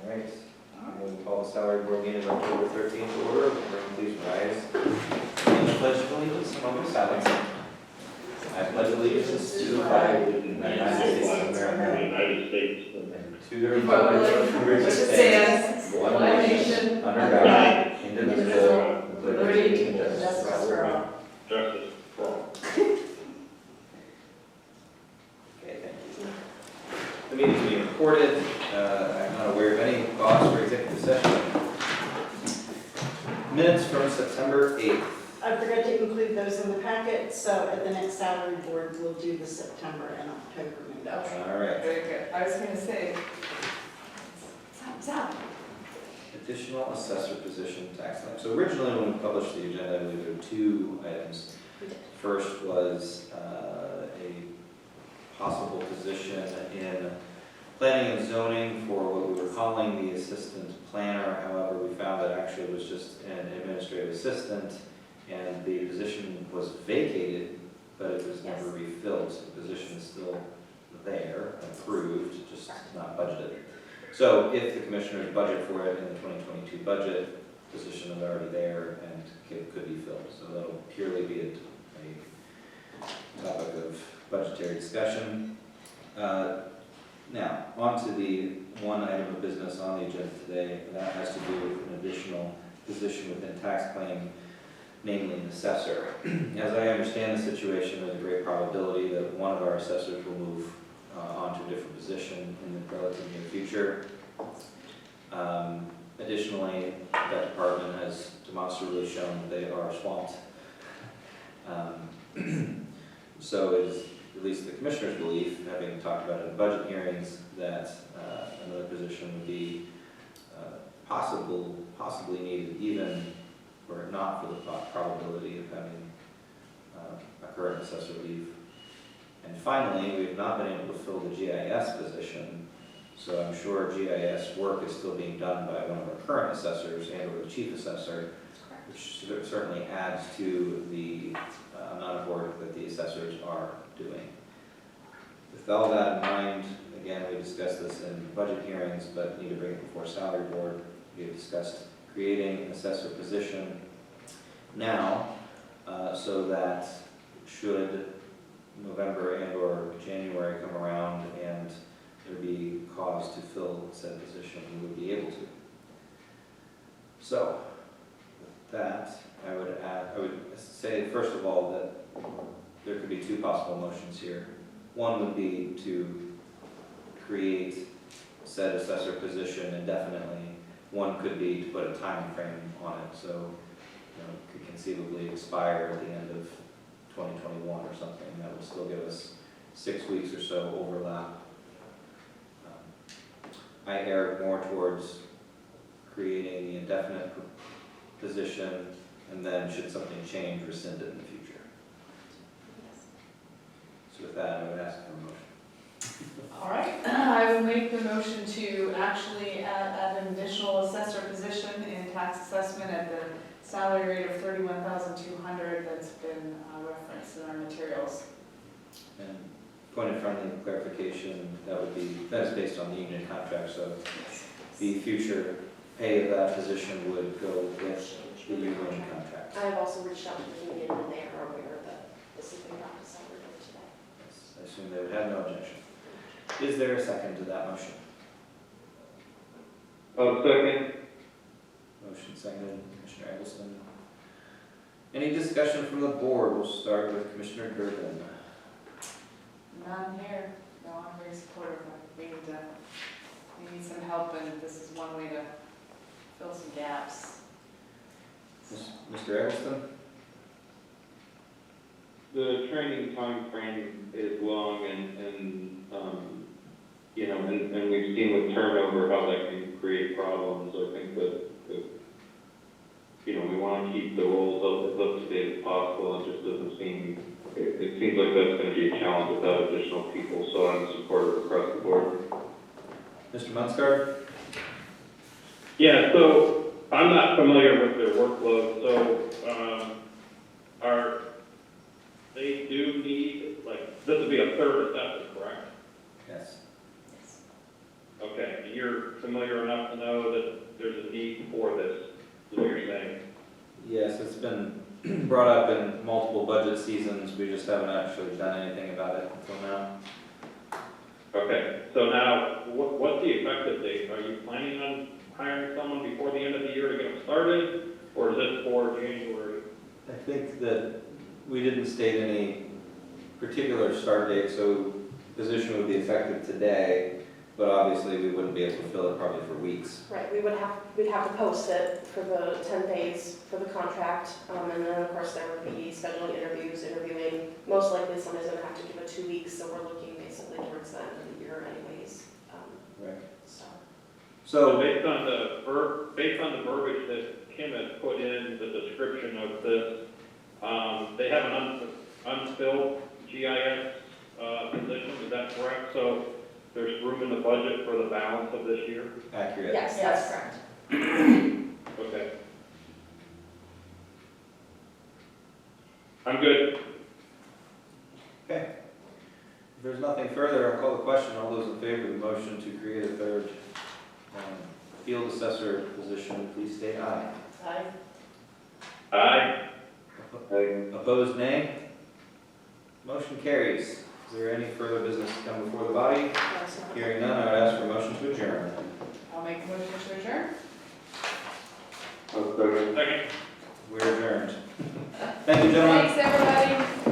All right, we'll call the salary board meeting of October 13th to order. Everyone please rise. In the pledge of allegiance, a moment of silence. I pledge allegiance to the flag of the United States of America, and to the republic for which it stands, one nation, under God, indivisible, with liberty and justice for all. Justice for all. Okay, thank you. The meeting is being recorded. I'm not aware of any cause for executive session. Minutes from September 8th. I forgot to include those in the packet, so at the next salary board, we'll do the September and October meetings. All right. Very good. I was going to say, stop. Additional assessor position tax line. So originally when we published the agenda, I believe there were two items. First was a possible position in planning and zoning for what we were calling the assistant planner. However, we found that actually it was just an administrative assistant, and the position was vacated, but it was never refilled. So the position is still there, approved, just not budgeted. So if the commissioners budget for it in the 2022 budget, position is already there and could be filled. So that'll purely be a topic of budgetary discussion. Now, on to the one item of business on the agenda today. That has to do with an additional position within tax claim, namely an assessor. As I understand the situation, there's a great probability that one of our assessors will move on to a different position in the relative near future. Additionally, that department has demonstrably shown that they are swamped. So it is at least the commissioner's belief, having talked about it in budget hearings, that another position would be possibly needed, even were it not for the probability of having a current assessor leave. And finally, we have not been able to fill the GIS position, so I'm sure GIS work is still being done by one of our current assessors and or the chief assessor, which certainly adds to the amount of work that the assessors are doing. With all that in mind, again, we discussed this in budget hearings, but need to bring it before salary board. We have discussed creating an assessor position now, so that should November and or January come around and there be cause to fill said position, we would be able to. So, with that, I would say first of all that there could be two possible motions here. One would be to create said assessor position indefinitely. One could be to put a time frame on it, so it could conceivably expire at the end of 2021 or something. That would still give us 6 weeks or so overlap. I err more towards creating the indefinite position, and then should something change, rescind it in the future. So with that, I would ask for a motion. All right, I will make the motion to actually add an additional assessor position in tax assessment at the salary rate of $31,200 that's been referenced in our materials. And point of friendly clarification, that is based on the union contract, so the future pay of that position would go with the union contract. I have also reached out to the union and they are aware that this is being brought to salary board today. Yes, I assume they would have no objection. Is there a second to that motion? Second. Motion seconded, Commissioner Eggleston. Any discussion from the board? We'll start with Commissioner Durkin. None here. No, I'm very supportive. We need some help, and this is one way to fill some gaps. Mr. Eggleston? The training time frame is long and we've seen with turnover how that can create problems. I think that we want to keep the roles up to date as possible. It just doesn't seem, it seems like that's going to be a challenge without additional people, so I'm supportive across the board. Mr. Munskard? Yeah, so I'm not familiar with their workload, so they do need, this would be a third assessor, correct? Yes. Okay, you're familiar enough to know that there's a need for this, is what you're saying? Yes, it's been brought up in multiple budget seasons, we just haven't actually done anything about it until now. Okay, so now, what's the effective date? Are you planning on hiring someone before the end of the year to get them started, or is this for January? I think that we didn't state any particular start date, so the position would be effective today, but obviously we wouldn't be able to fill it probably for weeks. Right, we'd have to post it for the 10 days for the contract, and then of course there would be scheduling interviews, interviewing. Most likely somebody's gonna have to give it 2 weeks, so we're looking basically towards the end of the year anyways. Right. So, So So, based on the verbiage that Kim has put in the description of this, they have an unfilled GIS position, is that correct? So there's room in the budget for the balance of this year? accurate. yes, that's correct. Okay. I'm good. Okay. If there's nothing further, I'll call the question. All those in favor of the motion to create a third field assessor position, please state aye. Aye. Opposed, nay? Motion carries. Is there any further business to come before the body? Hearing none, I would ask for a motion to adjourn. I'll make a motion to adjourn. Second. We're adjourned. Thank you, gentlemen.